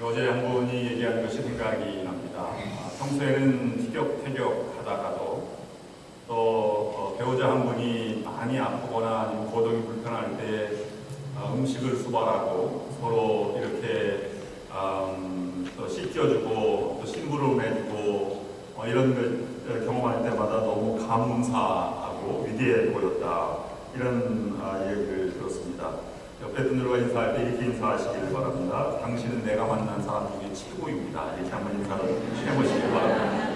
어제 한 분이 얘기한 것이 생각이 납니다. 평소에는 티격태격 하다가도 또 배우자 한 분이 많이 아프거나 아니면 거동이 불편할 때 음식을 수발하고 서로 이렇게 또 씻겨주고 또 심부름해주고 이런 걸 경험할 때마다 너무 감사하고 위대해 보였다. 이런 얘기를 들었습니다. 옆에 분들과 인사할 때 이렇게 인사하시길 바랍니다. 당신은 내가 만난 사람 중에 최고입니다. 이렇게 한번 인사를 해보시길 바랍니다.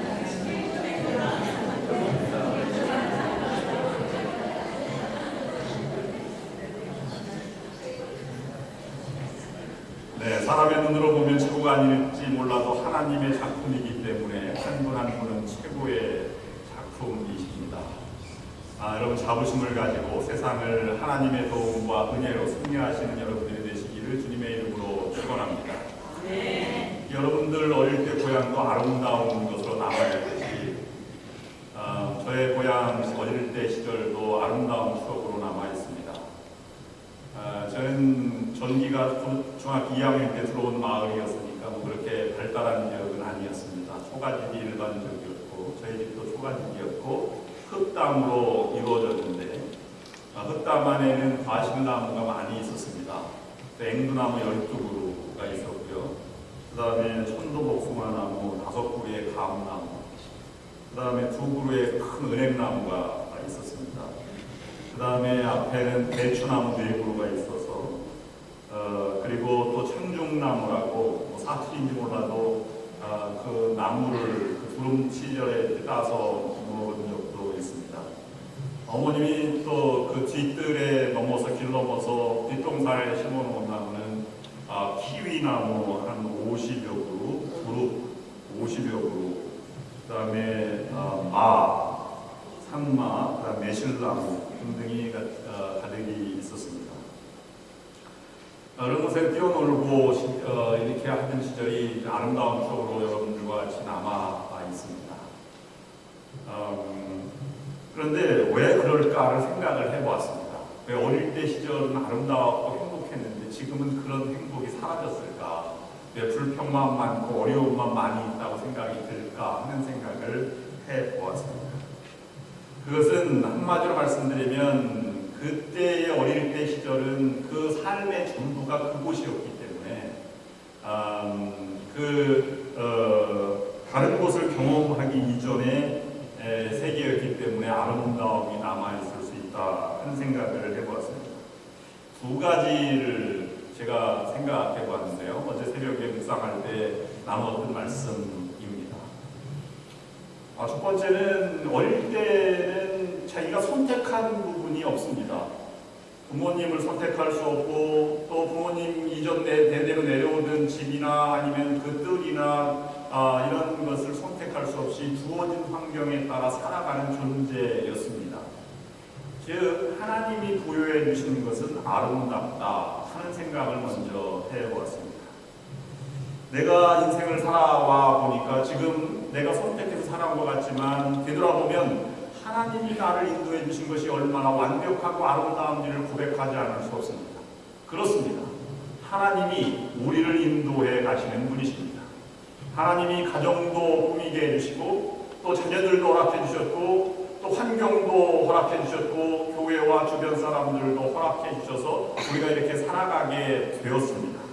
네, 사람의 눈으로 보면 최고가 아닐지 몰라도 하나님의 작품이기 때문에 한 분 한 분은 최고의 작품이십니다. 여러분 자부심을 가지고 세상을 하나님의 도움과 은혜로 승리하시는 여러분들이 되시기를 주님의 이름으로 축원합니다. 네. 여러분들 어릴 때 고향도 아름다운 것으로 남아있듯이 저의 고향 어릴 때 시절도 아름다운 추억으로 남아있습니다. 저는 전기가 중학교 2학년 때 들어온 마을이었으니까 뭐 그렇게 발달한 지역은 아니었습니다. 초가집이 일반적이었고 저희 집도 초가집이었고 흙담으로 이루어졌는데 흙담 안에는 과실나무가 많이 있었습니다. 앵두나무 12그루가 있었고요. 그 다음에 천도복숭아나무 5그루의 감나무, 그 다음에 2그루의 큰 은행나무가 있었습니다. 그 다음에 앞에는 대추나무 4그루가 있어서 그리고 또 청중나무라고 뭐 사투리인지 몰라도 그 나무를 두름 시절에 따서 먹은 적도 있습니다. 어머님이 또 그 뒷뜰에 넘어서 길 넘어서 뒷동산에 심어놓은 나무는 키위나무 한 50여 그루, 50여 그루, 그 다음에 산마, 그 다음에 매실나무 등등이 가득이 있었습니다. 그런 곳에 뛰어놀고 이렇게 하던 시절이 아름다운 추억으로 여러분들과 같이 남아 있습니다. 그런데 왜 그럴까를 생각을 해보았습니다. 왜 어릴 때 시절은 아름다웠고 행복했는데 지금은 그런 행복이 사라졌을까? 왜 불평만 많고 어려움만 많이 있다고 생각이 들까 하는 생각을 해보았습니다. 그것은 한마디로 말씀드리면 그때의 어릴 때 시절은 그 삶의 전부가 그곳이었기 때문에 다른 곳을 경험하기 이전에 세계였기 때문에 아름다움이 남아있을 수 있다 하는 생각을 해보았습니다. 두 가지를 제가 생각해 보았는데요. 어제 새벽에 묵상할 때 나눴던 말씀입니다. 첫 번째는 어릴 때는 자기가 선택한 부분이 없습니다. 부모님을 선택할 수 없고 또 부모님 이전 대대로 내려오던 집이나 아니면 그 뜰이나 이런 것을 선택할 수 없이 주어진 환경에 따라 살아가는 존재였습니다. 즉 하나님이 부여해 주시는 것은 아름답다 하는 생각을 먼저 해보았습니다. 내가 인생을 살아와 보니까 지금 내가 선택해서 살아온 것 같지만 되돌아보면 하나님이 나를 인도해 주신 것이 얼마나 완벽하고 아름다운지를 고백하지 않을 수 없습니다. 그렇습니다. 하나님이 우리를 인도해 가시는 분이십니다. 하나님이 가정도 꾸미게 해주시고 또 자녀들도 허락해 주셨고 또 환경도 허락해 주셨고 교회와 주변 사람들도 허락해 주셔서 우리가 이렇게 살아가게 되었습니다.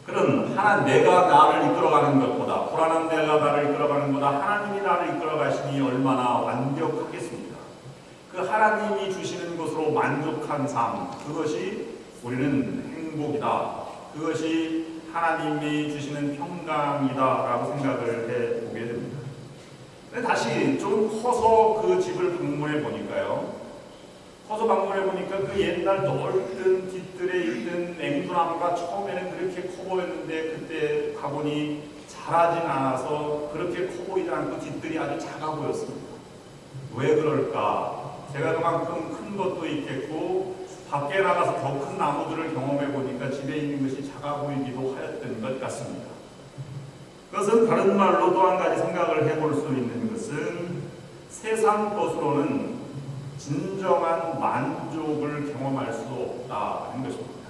그런 내가 나를 이끌어가는 것보다 불안한 내가 나를 이끌어가는 것보다 하나님이 나를 이끌어가시니 얼마나 완벽하겠습니까? 그 하나님이 주시는 것으로 만족한 삶, 그것이 우리는 행복이다. 그것이 하나님이 주시는 평강이다라고 생각을 해보게 됩니다. 근데 다시 좀 커서 그 집을 방문해 보니까요. 그 옛날 넓은 뒷뜰에 있던 앵두나무가 처음에는 그렇게 커 보였는데 그때 가보니 자라진 않아서 그렇게 커 보이지 않고 뒷뜰이 아주 작아 보였습니다. 왜 그럴까? 제가 그만큼 큰 것도 있겠고 밖에 나가서 더 큰 나무들을 경험해 보니까 집에 있는 것이 작아 보이기도 하였던 것 같습니다. 그것은 다른 말로 또 한 가지 생각을 해볼 수 있는 것은 세상 것으로는 진정한 만족을 경험할 수 없다는 것입니다.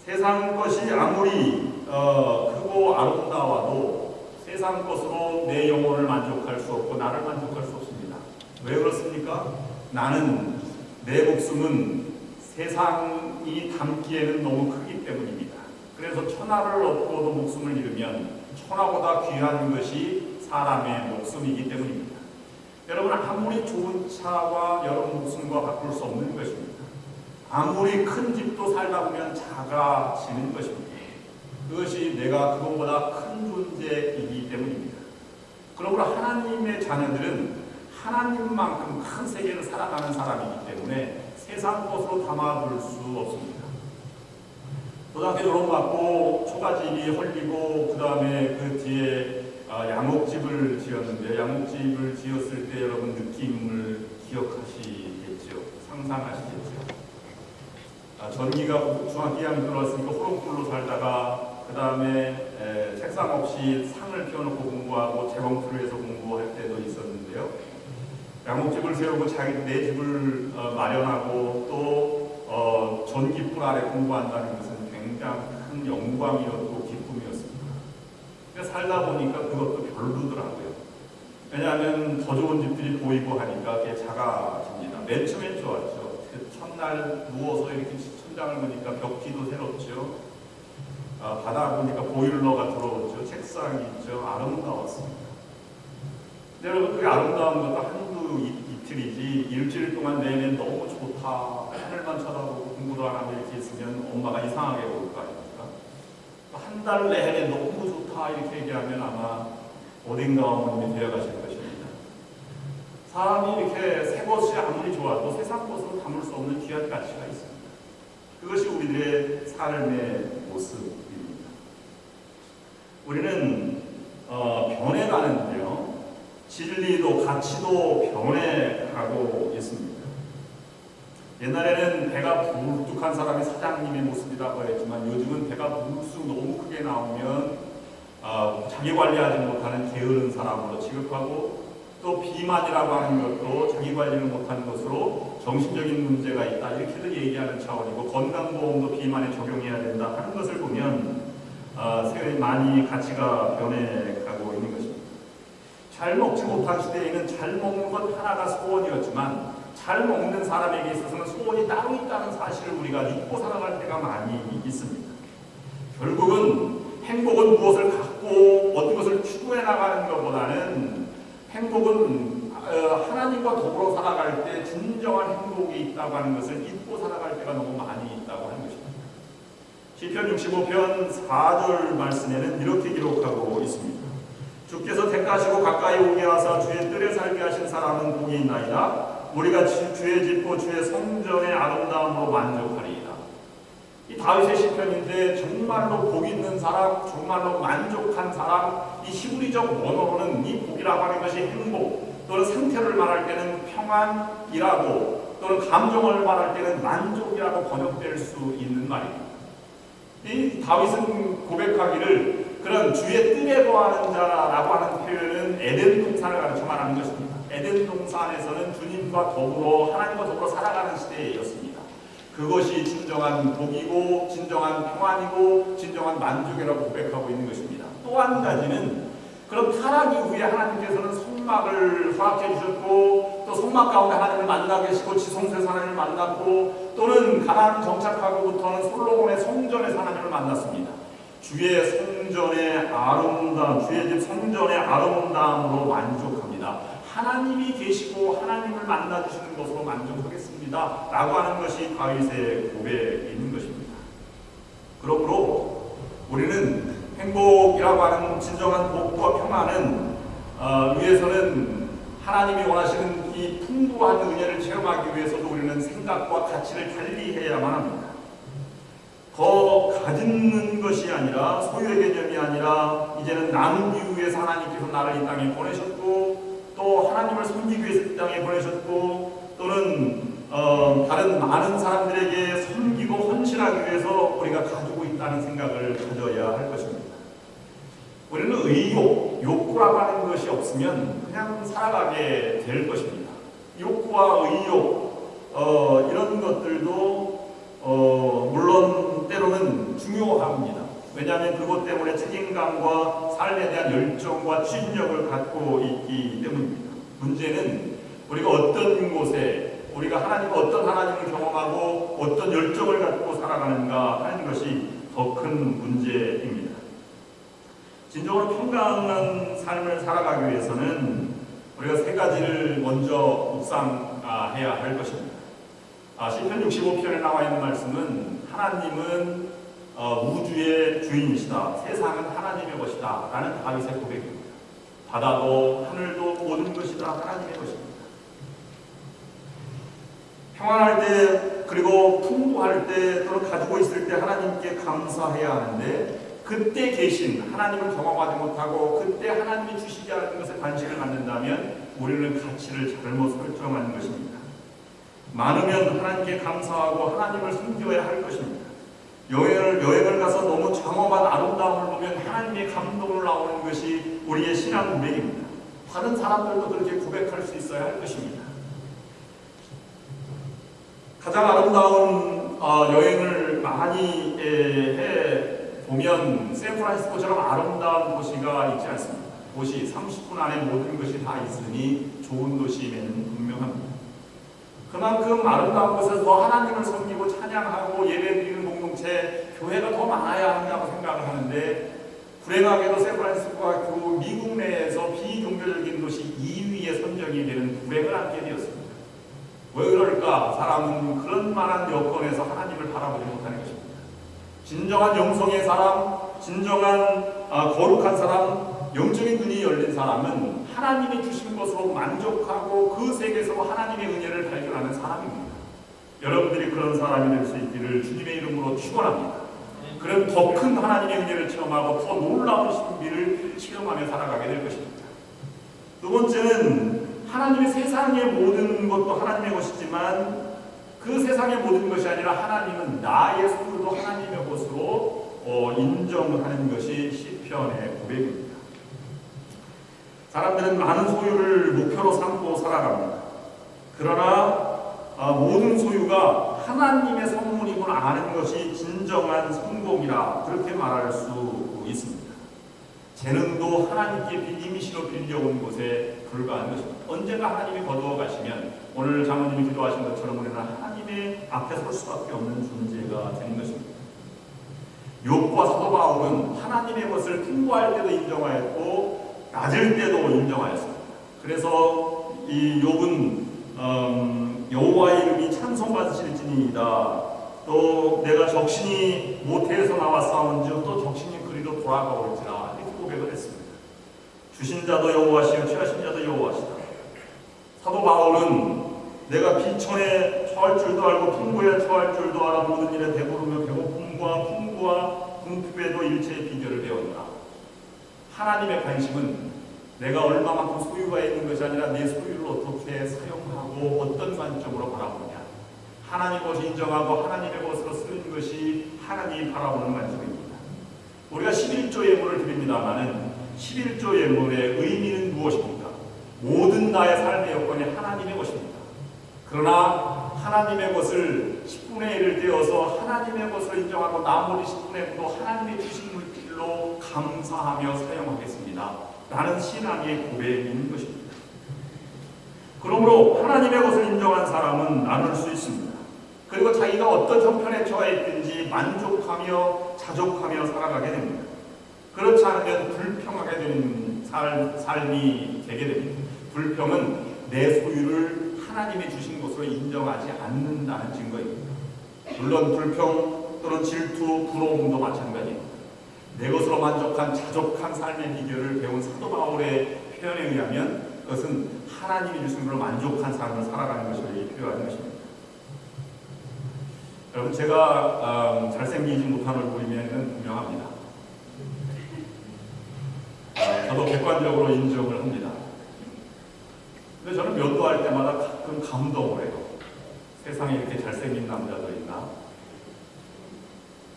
세상 것이 아무리 크고 아름다워도 세상 것으로 내 영혼을 만족할 수 없고 나를 만족할 수 없습니다. 왜 그렇습니까? 나는 내 목숨은 세상이 담기에는 너무 크기 때문입니다. 그래서 천하를 얻고도 목숨을 잃으면 천하보다 귀한 것이 사람의 목숨이기 때문입니다. 여러분, 아무리 좋은 차와 여러분 목숨과 바꿀 수 없는 것입니다. 아무리 큰 집도 살다 보면 작아지는 것입니다. 그것이 내가 그것보다 큰 존재이기 때문입니다. 그러므로 하나님의 자녀들은 하나님만큼 큰 세계를 살아가는 사람이기 때문에 세상 것으로 담아둘 수 없습니다. 고등학교 졸업받고 초가집이 헐리고 그 다음에 그 뒤에 양옥집을 지었는데, 양옥집을 지었을 때 여러분 느낌을 기억하시겠죠? 상상하시겠죠? 전기가 중학교 2학년 들어왔으니까 호롱불로 살다가 그 다음에 책상 없이 상을 펴놓고 공부하고 재봉틀을 해서 공부할 때도 있었는데요. 양옥집을 세우고 내 집을 마련하고 또 전기불 아래 공부한다는 것은 굉장히 큰 영광이었고 기쁨이었습니다. 살다 보니까 그것도 별로더라고요. 왜냐하면 더 좋은 집들이 보이고 하니까 그게 작아집니다. 맨 처음엔 좋았죠. 그 첫날 누워서 이렇게 천장을 보니까 벽지도 새롭죠. 바다 보니까 보일러가 들어오죠. 책상이 있죠. 아름다웠습니다. 근데 여러분, 그 아름다운 것도 한두 이틀이지 일주일 동안 내내 너무 좋다, 하늘만 쳐다보고 공부도 안 하고 이렇게 있으면 엄마가 이상하게 볼 거 아닙니까? 한 달 내내 너무 좋다 이렇게 얘기하면 아마 어딘가 어머님이 되어가실 것입니다. 사람이 이렇게 새 것이 아무리 좋아도 세상 것으로 담을 수 없는 귀한 가치가 있습니다. 그것이 우리들의 삶의 모습입니다. 우리는 변해가는데요, 진리도 가치도 변해가고 있습니다. 옛날에는 배가 불뚝한 사람이 사장님의 모습이라고 했지만 요즘은 배가 물쑥 너무 크게 나오면 자기 관리하지 못하는 게으른 사람으로 취급하고, 또 비만이라고 하는 것도 자기 관리를 못하는 것으로 정신적인 문제가 있다 이렇게도 얘기하는 차원이고, 건강보험도 비만에 적용해야 된다 하는 것을 보면 세상이 많이 가치가 변해가고 있는 것입니다. 잘 먹지 못한 시대에는 잘 먹는 것 하나가 소원이었지만 잘 먹는 사람에게 있어서는 소원이 따로 있다는 사실을 우리가 잊고 살아갈 때가 많이 있습니다. 결국은 행복은 무엇을 갖고 어떤 것을 추구해 나가는 것보다는 행복은 하나님과 더불어 살아갈 때 진정한 행복이 있다고 하는 것을 잊고 살아갈 때가 너무 많이 있다고 하는 것입니다. 시편 65편 4절 말씀에는 이렇게 기록하고 있습니다. 주께서 택하시고 가까이 오게 하사 주의 뜰에 살게 하신 사람은 복이 있나이다. 우리가 주의 집 주의 성전의 아름다움으로 만족하리이다. 이 다윗의 시편인데 정말로 복 있는 사람, 정말로 만족한 사람, 이 히브리적 원어로는 이 복이라고 하는 것이 행복 또는 상태를 말할 때는 평안이라고, 또는 감정을 말할 때는 만족이라고 번역될 수 있는 말입니다. 이 다윗은 고백하기를 그런 주의 뜰에 거하는 자라고 하는 표현은 에덴 동산을 가르쳐 말하는 것입니다. 에덴 동산에서는 주님과 더불어 하나님과 더불어 살아가는 시대였습니다. 그것이 진정한 복이고 진정한 평안이고 진정한 만족이라고 고백하고 있는 것입니다. 또 한 가지는 그런 타락 이후에 하나님께서는 성막을 허락해 주셨고, 또 성막 가운데 하나님을 만나 계시고 지성소에서 하나님을 만났고, 또는 가나안 정착하고부터는 솔로몬의 성전에서 하나님을 만났습니다. 주의 성전의 아름다움, 주의 집 성전의 아름다움으로 만족합니다. 하나님이 계시고 하나님을 만나주시는 것으로 만족하겠습니다 라고 하는 것이 다윗의 고백인 것입니다. 그러므로 우리는 행복이라고 하는 진정한 복과 평안은 위해서는 하나님이 원하시는 이 풍부한 은혜를 체험하기 위해서도 우리는 생각과 가치를 달리해야만 합니다. 더 가지는 것이 아니라, 소유의 개념이 아니라 이제는 나누기 위해서 하나님께서 나를 이 땅에 보내셨고, 또 하나님을 섬기기 위해서 이 땅에 보내셨고, 또는 다른 많은 사람들에게 섬기고 헌신하기 위해서 우리가 가지고 있다는 생각을 가져야 할 것입니다. 우리는 의욕, 욕구라고 하는 것이 없으면 그냥 살아가게 될 것입니다. 욕구와 의욕, 이런 것들도 물론 때로는 중요합니다. 왜냐하면 그것 때문에 책임감과 삶에 대한 열정과 추진력을 갖고 있기 때문입니다. 문제는 우리가 어떤 곳에 우리가 어떤 하나님을 경험하고 어떤 열정을 갖고 살아가는가 하는 것이 더 큰 문제입니다. 진정으로 평강한 삶을 살아가기 위해서는 우리가 세 가지를 먼저 묵상해야 할 것입니다. 시편 65편에 나와 있는 말씀은 하나님은 우주의 주인이시다. 세상은 하나님의 것이다. 라는 다윗의 고백입니다. 바다도 하늘도 모든 것이 다 하나님의 것입니다. 평안할 때 그리고 풍부할 때 또는 가지고 있을 때 하나님께 감사해야 하는데 그때 계신 하나님을 경험하지 못하고 그때 하나님이 주시지 않은 것에 관심을 갖는다면 우리는 가치를 잘못 설정하는 것입니다. 많으면 하나님께 감사하고 하나님을 섬겨야 할 것입니다. 여행을 가서 너무 장엄한 아름다움을 보면 하나님의 감동을 나오는 것이 우리의 신앙 고백입니다. 다른 사람들도 그렇게 고백할 수 있어야 할 것입니다. 가장 아름다운 여행을 많이 보면 샌프란시스코처럼 아름다운 도시가 있지 않습니다. 도시 30분 안에 모든 것이 다 있으니 좋은 도시임에는 분명합니다. 그만큼 아름다운 곳에서 더 하나님을 섬기고 찬양하고 예배드리는 공동체, 교회가 더 많아야 한다고 생각을 하는데 불행하게도 샌프란시스코가 미국 내에서 비종교적인 도시 2위에 선정이 되는 불행을 안게 되었습니다. 왜 그럴까? 사람은 그런 만한 여건에서 하나님을 바라보지 못하는 것입니다. 진정한 영성의 사람, 진정한 거룩한 사람, 영적인 눈이 열린 사람은 하나님이 주신 것으로 만족하고 그 세계에서 하나님의 은혜를 발견하는 사람입니다. 여러분들이 그런 사람이 될 수 있기를 주님의 이름으로 축원합니다. 그럼 더 큰 하나님의 은혜를 체험하고 더 놀라운 신비를 체험하며 살아가게 될 것입니다. 두 번째는 하나님의 세상의 모든 것도 하나님의 것이지만 그 세상의 모든 것이 아니라 하나님은 나의 소유도 하나님의 것으로 인정하는 것이 시편의 고백입니다. 사람들은 많은 소유를 목표로 삼고 살아갑니다. 그러나 모든 소유가 하나님의 선물임을 아는 것이 진정한 성공이라 그렇게 말할 수 있습니다. 재능도 하나님께 임시로 빌려온 것에 불과한 것입니다. 언젠가 하나님이 거두어 가시면 오늘 장로님이 기도하신 것처럼 우리는 하나님의 앞에 설 수밖에 없는 존재가 되는 것입니다. 욥과 사도 바울은 하나님의 것을 풍부할 때도 인정하였고 낮을 때도 인정하였습니다. 그래서 이 욥은 여호와의 이름이 찬송받으실지니이다. 또 내가 적신이 모태에서 나왔사온즉 또 적신이 그리로 돌아가올지라 이렇게 고백을 했습니다. 주신 자도 여호와시요 취하신 자도 여호와시다. 사도 바울은 내가 비천에 처할 줄도 알고 풍부에 처할 줄도 알아 모든 일에 배부르며 배고픔과 풍부와 궁핍에도 일체의 비결을 배웠다. 하나님의 관심은 내가 얼마만큼 소유가 있는 것이 아니라 내 소유를 어떻게 사용하고 어떤 관점으로 바라보느냐. 하나님 것을 인정하고 하나님의 것으로 쓰는 것이 하나님이 바라보는 관점입니다. 우리가 11조 예물을 드립니다마는 11조 예물의 의미는 무엇입니까? 모든 나의 삶의 여건이 하나님의 것입니다. 그러나 하나님의 것을 10분의 1을 떼어서 하나님의 것을 인정하고 나머지 10분의 9도 하나님의 주신 물질로 감사하며 사용하겠습니다. 라는 신앙의 고백인 것입니다. 그러므로 하나님의 것을 인정한 사람은 나눌 수 있습니다. 그리고 자기가 어떤 형편에 처해 있든지 만족하며 자족하며 살아가게 됩니다. 그렇지 않으면 불평하게 되는 삶이 되게 됩니다. 불평은 내 소유를 하나님이 주신 것으로 인정하지 않는다는 증거입니다. 물론 불평 또는 질투, 부러움도 마찬가지입니다. 내 것으로 만족한 자족한 삶의 비결을 배운 사도 바울의 표현에 의하면 그것은 하나님이 주신 것으로 만족한 삶을 살아가는 것이 필요한 것입니다. 여러분, 제가 잘생기지 못한 얼굴이면 분명합니다. 저도 객관적으로 인정을 합니다. 근데 저는 면도할 때마다 가끔 감동을 해요. 세상에 이렇게 잘생긴 남자도 있나?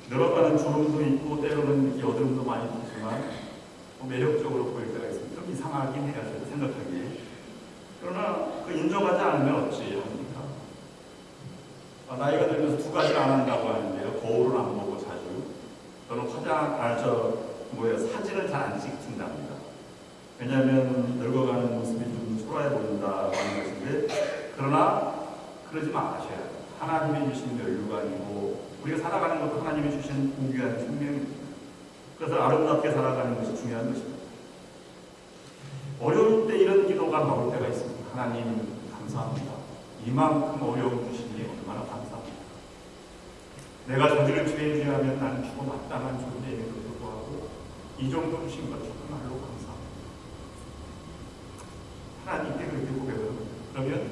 늘어가는 주름도 있고 때로는 여드름도 많이 있지만 매력적으로 보일 때가 있습니다. 좀 이상하긴 해요. 제가 생각하기에. 그러나 그 인정하지 않으면 어찌 합니까? 나이가 들면서 두 가지를 안 한다고 하는데요. 거울을 안 보고 자주. 저는 사진을 잘 안 찍힌답니다. 왜냐하면 늙어가는 모습이 좀 초라해 보인다고 하는 것인데, 그러나 그러지 마셔야 해요. 하나님이 주신 연료가 아니고 우리가 살아가는 것도 하나님이 주신 고귀한 생명입니다. 그래서 아름답게 살아가는 것이 중요한 것입니다. 어려울 때 이런 기도가 나올 때가 있습니다. 하나님 감사합니다. 이만큼 어려움 주시니 얼마나 감사합니다. 내가 저지른 죄에 비하면 나는 죽어 마땅한 존재임에도 불구하고 이 정도 주신 것 정말로 감사합니다. 하나님께 그렇게 고백합니다. 그러면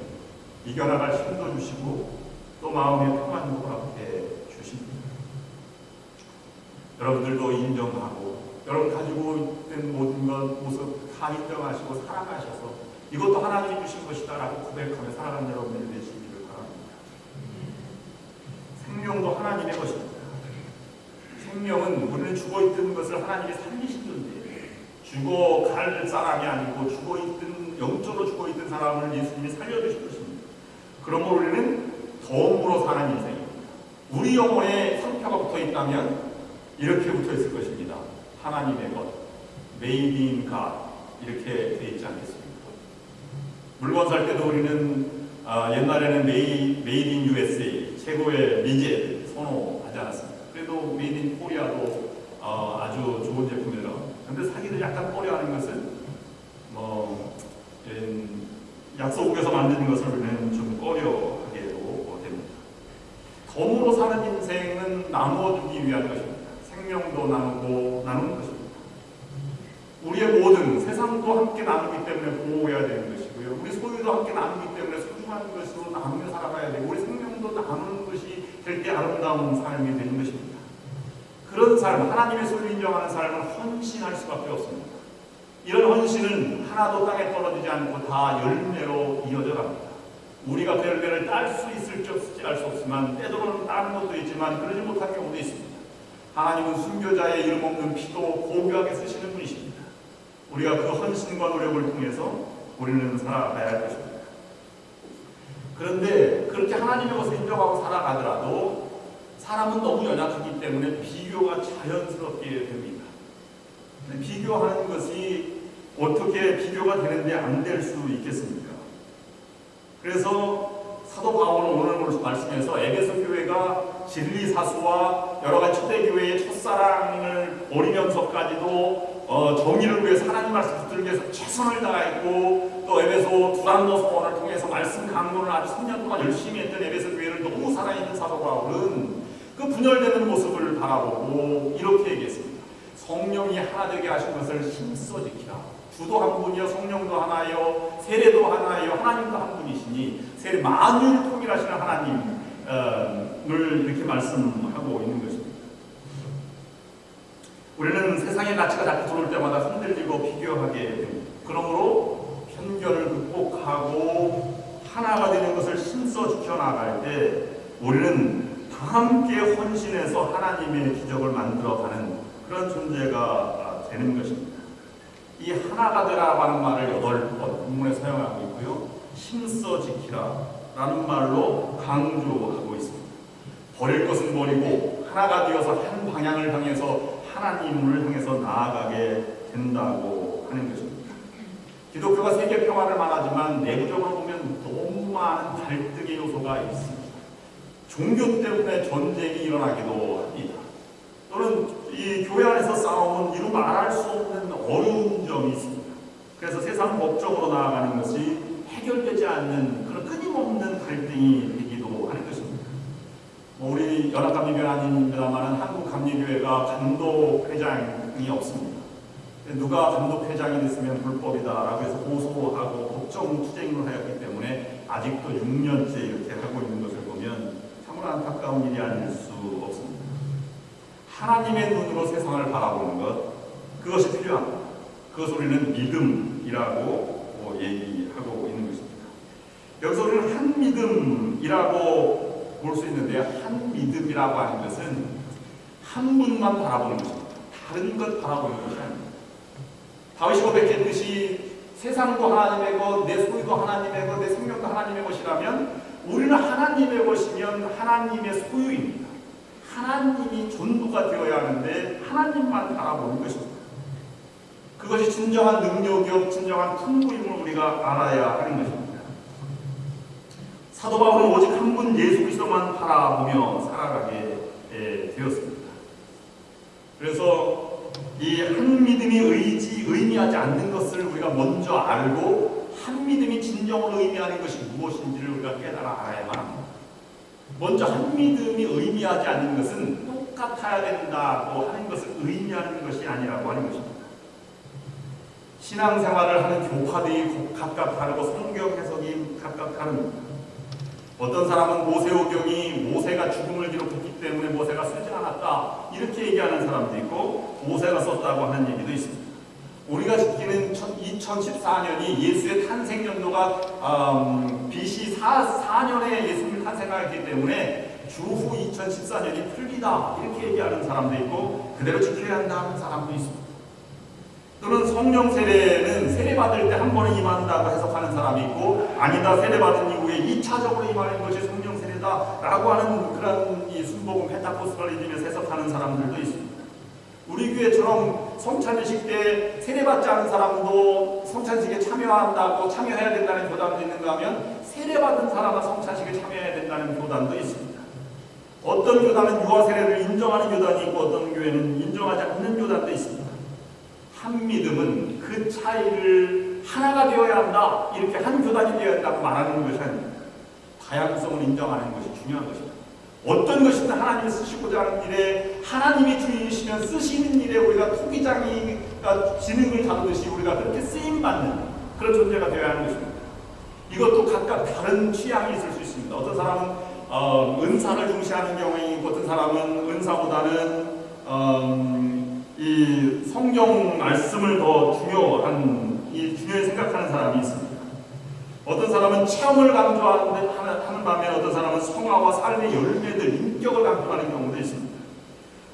이겨나갈 힘도 주시고 또 마음의 평안도 허락해 주십니다. 여러분들도 인정하고 여러분 가지고 있는 모든 것 모습 다 인정하시고 사랑하셔서 이것도 하나님이 주신 것이다라고 고백하며 살아가는 여러분들이 되시기를 바랍니다. 생명도 하나님의 것입니다. 생명은 우리는 죽어있던 것을 하나님이 살리신 존재예요. 죽어갈 사람이 아니고 영적으로 죽어있던 사람을 예수님이 살려주신 것입니다. 그러므로 우리는 덤으로 사는 인생입니다. 우리 영혼에 상표가 붙어있다면 이렇게 붙어있을 것입니다. 하나님의 것, Made in God 이렇게 되어 있지 않겠습니까? 물건 살 때도 우리는 옛날에는 Made in USA 최고의 미제 선호하지 않았습니까? 그래도 Made in Korea도 아주 좋은 제품이라고. 그런데 사기를 약간 꺼려하는 것은 약소국에서 만드는 것을 우리는 좀 꺼려하게도 됩니다. 덤으로 사는 인생은 나누어주기 위한 것입니다. 생명도 나누고 나누는 것입니다. 우리의 모든 세상도 함께 나누기 때문에 보호해야 되는 것이고요. 우리 소유도 함께 나누기 때문에 소중한 것으로 나누며 살아가야 되고 우리 생명도 나누는 것이 될 때 아름다운 삶이 되는 것입니다. 그런 삶, 하나님의 소유 인정하는 삶을 헌신할 수밖에 없습니다. 이런 헌신은 하나도 땅에 떨어지지 않고 다 열매로 이어져 갑니다. 우리가 그 열매를 딸 수 있을지 없을지 알 수 없지만 때로는 따는 것도 있지만 그러지 못한 경우도 있습니다. 하나님은 순교자의 이름 없는 피도 고귀하게 쓰시는 분이십니다. 우리가 그 헌신과 노력을 통해서 우리는 살아가야 할 것입니다. 그런데 그렇게 하나님의 것을 인정하고 살아가더라도 사람은 너무 연약하기 때문에 비교가 자연스럽게 됩니다. 비교하는 것이 어떻게 비교가 되는데 안 될 수 있겠습니까? 그래서 사도 바울은 오늘 말씀에서 에베소 교회가 진리 사수와 여러 가지 초대교회의 첫사랑을 버리면서까지도 정의를 위해서 하나님 말씀 붙들기 위해서 최선을 다했고 또 에베소 두란노 서원을 통해서 말씀 강론을 아주 3년 동안 열심히 했던 에베소 교회를 너무 사랑했던 사도 바울은 그 분열되는 모습을 바라보고 이렇게 얘기했습니다. 성령이 하나 되게 하신 것을 힘써 지키라. 주도 한 분이요 성령도 하나요 세례도 하나요 하나님도 한 분이시니 세례 만유를 통일하시는 하나님을 이렇게 말씀하고 있는 것입니다. 우리는 세상의 가치가 자꾸 들어올 때마다 흔들리고 비교하게 됩니다. 그러므로 편견을 극복하고 하나가 되는 것을 힘써 지켜나갈 때 우리는 다 함께 헌신해서 하나님의 기적을 만들어가는 그런 존재가 되는 것입니다. 이 하나가 되라고 하는 말을 8번 본문에 사용하고 있고요. 힘써 지키라 라는 말로 강조하고 있습니다. 버릴 것은 버리고 하나가 되어서 한 방향을 향해서 하나님을 향해서 나아가게 된다고 하는 것입니다. 기독교가 세계 평화를 말하지만 내부적으로 보면 너무 많은 갈등의 요소가 있습니다. 종교 때문에 전쟁이 일어나기도 합니다. 또는 이 교회 안에서 싸움은 이루 말할 수 없는 어려운 점이 있습니다. 그래서 세상 법적으로 나아가는 것이 해결되지 않는 그런 끊임없는 갈등이 되기도 하는 것입니다. 우리 연합감리교회 아닙니다만 한국감리교회가 감독회장이 없습니다. 누가 감독회장이 됐으면 불법이다라고 해서 고소하고 법정 투쟁을 하였기 때문에 아직도 6년째 이렇게 하고 있는 것을 보면 참으로 안타까운 일이 아닐 수 없습니다. 하나님의 눈으로 세상을 바라보는 것, 그것이 필요합니다. 그것을 우리는 믿음이라고 얘기하고 있는 것입니다. 여기서 우리는 한 믿음이라고 볼 수 있는데 한 믿음이라고 하는 것은 한 분만 바라보는 것입니다. 다른 것 바라보는 것이 아닙니다. 다윗이 고백했듯이 세상도 하나님의 것, 내 소유도 하나님의 것, 내 생명도 하나님의 것이라면 우리는 하나님의 것이면 하나님의 소유입니다. 하나님이 전부가 되어야 하는데 하나님만 바라보는 것입니다. 그것이 진정한 능력이요 진정한 풍부임을 우리가 알아야 하는 것입니다. 사도 바울은 오직 한 분 예수 그리스도만 바라보며 살아가게 되었습니다. 그래서 이 한 믿음이 의미하지 않는 것을 우리가 먼저 알고 한 믿음이 진정으로 의미하는 것이 무엇인지를 우리가 깨달아 알아야만 합니다. 먼저 한 믿음이 의미하지 않는 것은 똑같아야 된다고 하는 것을 의미하는 것이 아니라고 하는 것입니다. 신앙생활을 하는 교파들이 각각 다르고 성경 해석이 각각 다릅니다. 어떤 사람은 모세오경이 모세가 죽음을 기록했기 때문에 모세가 쓰지 않았다 이렇게 얘기하는 사람도 있고 모세가 썼다고 하는 얘기도 있습니다. 우리가 지키는 2014년이 예수의 탄생 연도가 BC 4년에 예수님이 탄생하였기 때문에 주후 2014년이 틀리다 이렇게 얘기하는 사람도 있고 그대로 지켜야 한다는 사람도 있습니다. 또는 성령 세례는 세례받을 때 한 번에 임한다고 해석하는 사람이 있고 아니다 세례받은 이후에 2차적으로 임하는 것이 성령 세례다 라고 하는 그런 이 순복음 펜타코스탈리즘에서 해석하는 사람들도 있습니다. 우리 교회처럼 성찬식 때 세례받지 않은 사람도 성찬식에 참여해야 된다는 교단도 있는가 하면 세례받은 사람은 성찬식에 참여해야 된다는 교단도 있습니다. 어떤 교단은 유아 세례를 인정하는 교단이 있고 어떤 교회는 인정하지 않는 교단도 있습니다. 한 믿음은 그 차이를 하나가 되어야 한다 이렇게 한 교단이 되어야 한다고 말하는 것이 아닙니다. 다양성을 인정하는 것이 중요한 것입니다. 어떤 것이든 하나님이 쓰시고자 하는 일에 하나님이 주인이시면 쓰시는 일에 우리가 토기장이가 지능을 다루듯이 우리가 그렇게 쓰임받는 그런 존재가 되어야 하는 것입니다. 이것도 각각 다른 취향이 있을 수 있습니다. 어떤 사람은 은사를 중시하는 경향이 있고 어떤 사람은 은사보다는 이 성경 말씀을 더 중요히 생각하는 사람이 있습니다. 어떤 사람은 체험을 강조하는 반면 어떤 사람은 성화와 삶의 열매들, 인격을 강조하는 경우도 있습니다.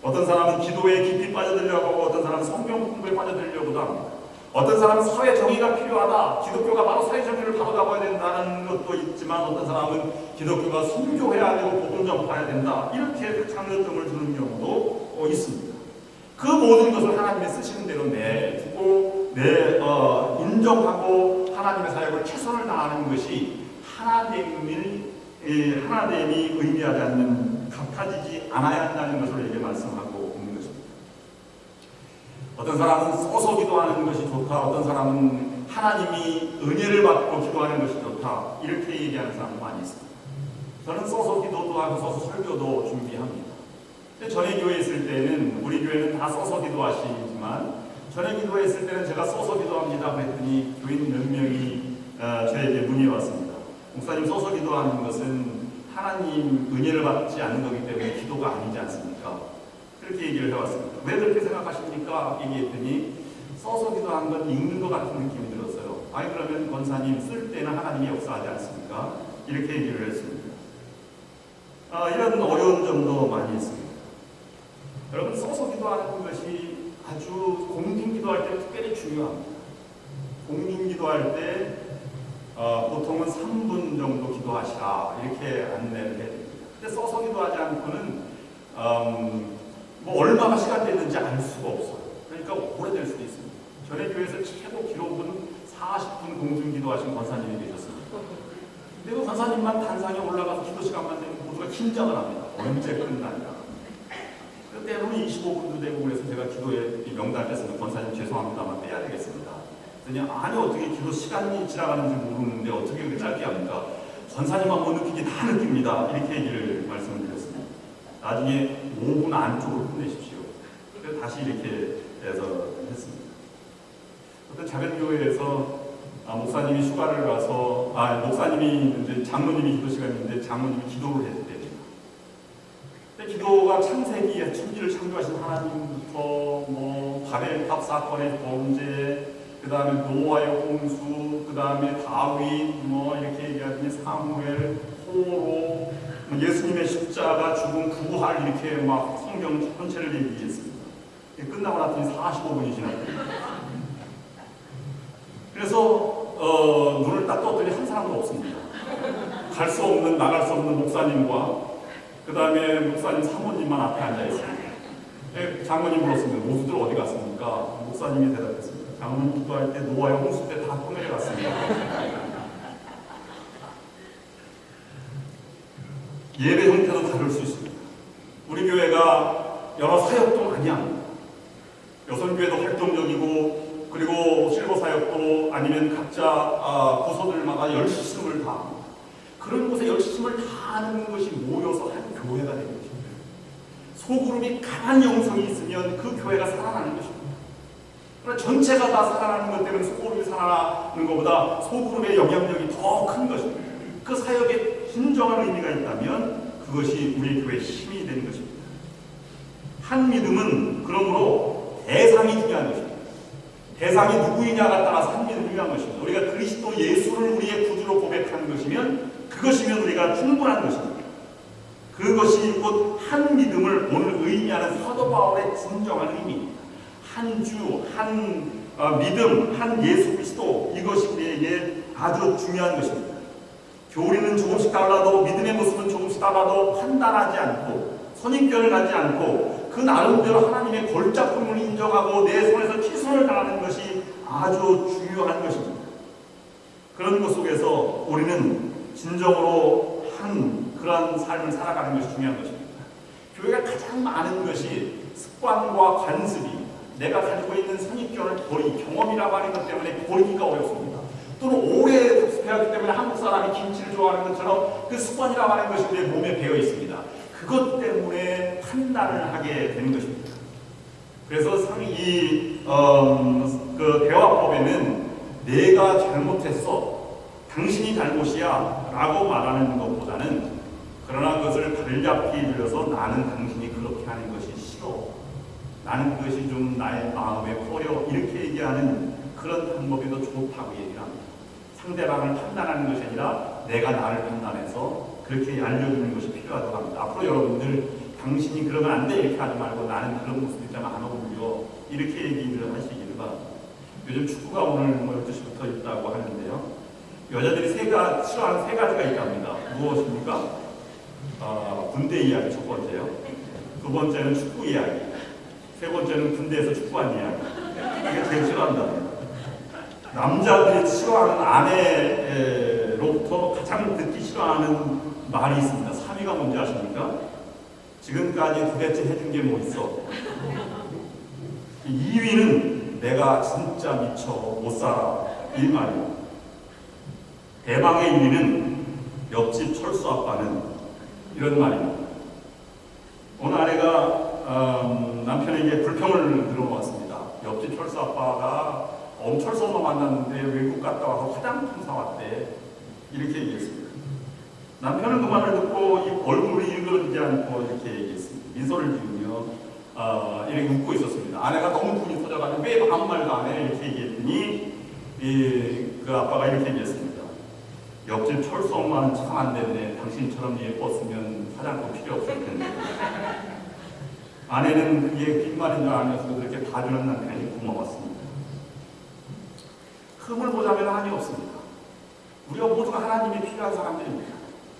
어떤 사람은 기도에 깊이 빠져들려고 하고 어떤 사람은 성경 공부에 빠져들려고도 합니다. 어떤 사람은 사회 정의가 필요하다. 기독교가 바로 사회 정의를 바로 잡아야 된다는 것도 있지만 어떤 사람은 기독교가 선교해야 되고 복음 전파해야 된다. 이렇게 장점을 주는 경우도 있습니다. 그 모든 것을 하나님이 쓰시는 대로 내두고 인정하고 하나님의 사역을 최선을 다하는 것이 하나됨이 의미하지 않는 같아지지 않아야 한다는 것을 우리에게 말씀하고 있는 것입니다. 어떤 사람은 써서 기도하는 것이 좋다. 어떤 사람은 하나님이 은혜를 받고 기도하는 것이 좋다. 이렇게 얘기하는 사람도 많이 있습니다. 저는 써서 기도도 하고 써서 설교도 준비합니다. 전에 교회에 있을 때는 우리 교회는 다 써서 기도하시지만 전에 기도했을 때는 제가 써서 기도합니다 그랬더니 교인 몇 명이 저에게 문의 왔습니다. 목사님 써서 기도하는 것은 하나님 은혜를 받지 않는 거기 때문에 기도가 아니지 않습니까? 그렇게 얘기를 해왔습니다. 왜 그렇게 생각하십니까? 얘기했더니 써서 기도하는 건 읽는 것 같은 느낌이 들었어요. 아니 그러면 권사님 쓸 때는 하나님이 역사하지 않습니까? 이렇게 얘기를 했습니다. 이런 어려운 점도 많이 있습니다. 여러분 써서 기도하는 것이 아주 공중기도할 때 특별히 중요합니다. 공중기도할 때 보통은 3분 정도 기도하시라 이렇게 안내를 해드립니다. 근데 써서 기도하지 않고는 뭐 얼마나 시간 되는지 알 수가 없어요. 그러니까 오래될 수도 있습니다. 전에 교회에서 최고 기록은 40분 공중기도하신 권사님이 계셨습니다. 근데 그 권사님만 단상에 올라가서 기도 시간만 되면 모두가 긴장을 합니다. 언제 끝나냐. 때로는 25분도 되고 그래서 제가 기도에 명단을 뺐습니다. 권사님 죄송합니다만 빼야 되겠습니다. 그랬더니 아니 어떻게 기도 시간이 지나가는지 모르는데 어떻게 그렇게 짧게 합니까? 권사님만 못 느끼지 다 느낍니다. 이렇게 얘기를 말씀을 드렸습니다. 나중에 5분 안쪽으로 끝내십시오. 그래서 다시 이렇게 해서 했습니다. 어떤 작은 교회에서 목사님이 휴가를 가서 목사님이 이제 장로님이 기도 시간인데 장로님이 기도를 했대요. 기도가 창세기에 천지를 창조하신 하나님부터 뭐 바벨탑 사건의 범죄, 그 다음에 노아의 홍수, 그 다음에 다윗, 뭐 이렇게 얘기하더니 사무엘, 호로, 예수님의 십자가, 죽음, 부활 이렇게 막 성경 전체를 얘기했습니다. 끝나고 났더니 45분이 지났습니다. 그래서 눈을 딱 떴더니 한 사람도 없습니다. 갈 수 없는 나갈 수 없는 목사님과 그 다음에 목사님 사모님만 앞에 앉아있습니다. 장모님 물었습니다. 모두들 어디 갔습니까? 목사님이 대답했습니다. 장모님 기도할 때 노아의 홍수 때 다 떠내려갔습니다. 예배 형태도 다를 수 있습니다. 우리 교회가 여러 사역도 많이 합니다. 여성교회도 활동적이고, 그리고 실버 사역도 아니면 각자 부서들마다 열심을 다합니다. 그런 곳에 열심을 다하는 것이 모여서 한 교회가 되는 것입니다. 소그룹이 강한 영성이 있으면 그 교회가 살아나는 것입니다. 그러나 전체가 다 살아나는 것 때문에 소그룹이 살아나는 것보다 소그룹의 영향력이 더 큰 것입니다. 그 사역에 진정한 의미가 있다면 그것이 우리 교회의 힘이 되는 것입니다. 한 믿음은 그러므로 대상이 중요한 것입니다. 대상이 누구이냐가 따라서 한 믿음이 중요한 것입니다. 우리가 그리스도 예수를 우리의 구주로 고백하는 것이면 그것이면 우리가 충분한 것입니다. 그것이 곧 한 믿음을 오늘 의미하는 사도 바울의 진정한 의미입니다. 한 주, 한 믿음, 한 예수 그리스도, 이것이 우리에게 아주 중요한 것입니다. 교리는 조금씩 달라도, 믿음의 모습은 조금씩 달라도 판단하지 않고 선입견을 가지 않고 그 나름대로 하나님의 걸작품을 인정하고 내 손에서 최선을 다하는 것이 아주 중요한 것입니다. 그런 것 속에서 우리는 진정으로 한 그런 삶을 살아가는 것이 중요한 것입니다. 교회가 가장 많은 것이 습관과 관습입니다. 내가 가지고 있는 선입견을 경험이라고 하는 것 때문에 버리기가 어렵습니다. 또는 오래 접습해왔기 때문에 한국 사람이 김치를 좋아하는 것처럼 그 습관이라고 하는 것이 우리의 몸에 배어 있습니다. 그것 때문에 판단을 하게 되는 것입니다. 그래서 그 대화법에는 내가 잘못했어, 당신이 잘못이야 라고 말하는 것보다는 그러나 그것을 발잡히 들여서 나는 당신이 그렇게 하는 것이 싫어, 나는 그것이 좀 나의 마음에 꺼려, 이렇게 얘기하는 그런 방법이 더 좋다고 얘기를 합니다. 상대방을 판단하는 것이 아니라 내가 나를 판단해서 그렇게 알려주는 것이 필요하다고 합니다. 앞으로 여러분들 당신이 그러면 안 돼 이렇게 하지 말고 나는 그런 모습이 좀 안 어울려 이렇게 얘기를 하시기를 바랍니다. 요즘 축구가 오늘 12시부터 있다고 하는데요. 여자들이 싫어하는 세 가지가 있답니다. 무엇입니까? 군대 이야기 첫 번째요. 두 번째는 축구 이야기. 세 번째는 군대에서 축구한 이야기. 이게 제일 싫어한답니다. 남자들이 싫어하는 아내로부터 가장 듣기 싫어하는 말이 있습니다. 3위가 뭔지 아십니까? 지금까지 도대체 해준 게 뭐 있어? 2위는 내가 진짜 미쳐 못 살아, 이 말이에요. 대망의 1위는 옆집 철수 아빠는 이런 말입니다. 어느 아내가 남편에게 불평을 들어왔습니다. 옆집 철수 아빠가 철수 엄마 만났는데 외국 갔다 와서 화장품 사왔대, 이렇게 얘기했습니다. 남편은 그 말을 듣고 얼굴이 일그러지지 않고 이렇게 얘기했습니다. 미소를 지으며 이렇게 웃고 있었습니다. 아내가 너무 분이 터져가지고 왜 아무 말도 안 해? 이렇게 얘기했더니 그 아빠가 이렇게 얘기했습니다. 옆집 철수 엄마는 참 안 됐네. 당신처럼 예뻤으면 화장품 필요 없을 텐데. 아내는 그게 빈말인 줄 알면서도 그렇게 봐주는 남편이 고마웠습니다. 흠을 보자면 하나님 없습니다. 우리가 모두가 하나님이 필요한 사람들입니다.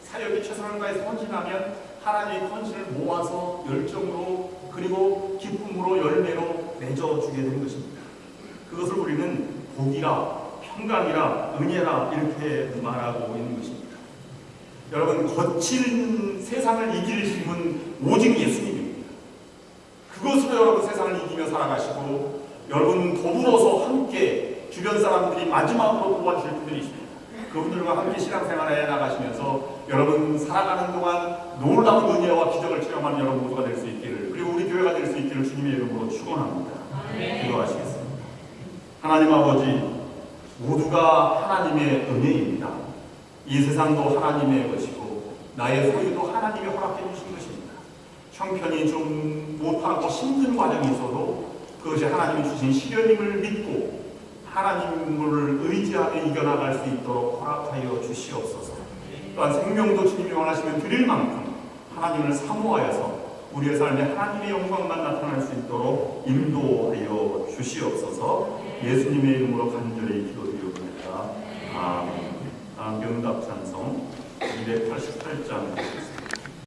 사역에 최선을 다해서 헌신하면 하나님의 헌신을 모아서 열정으로 그리고 기쁨으로 열매로 맺어주게 되는 것입니다. 그것을 우리는 복이라, 평강이라, 은혜라 이렇게 말하고 있는 것입니다. 여러분, 거친 세상을 이길 힘은 오직 예수님입니다. 그것으로 여러분 세상을 이기며 살아가시고 여러분 더불어서 함께 주변 사람들이 마지막으로 도와주실 분들이십니다. 그분들과 함께 신앙생활에 나가시면서 여러분 살아가는 동안 놀라운 은혜와 기적을 체험하는 여러분 모두가 될 수 있기를, 그리고 우리 교회가 될 수 있기를 주님의 이름으로 축원합니다. 기도하시겠습니다. 하나님 아버지, 모두가 하나님의 은혜입니다. 이 세상도 하나님의 것이고 나의 소유도 하나님이 허락해 주신 것입니다. 형편이 좀 못하고 힘든 과정이 있어도 그것이 하나님이 주신 시련임을 믿고 하나님을 의지하며 이겨나갈 수 있도록 허락하여 주시옵소서. 또한 생명도 주님이 원하시면 드릴 만큼 하나님을 사모하여서 우리의 삶에 하나님의 영광만 나타날 수 있도록 인도하여 주시옵소서. 예수님의 이름으로 간절히 기도드리옵나이다. 아멘. 다음 응답 찬송 288장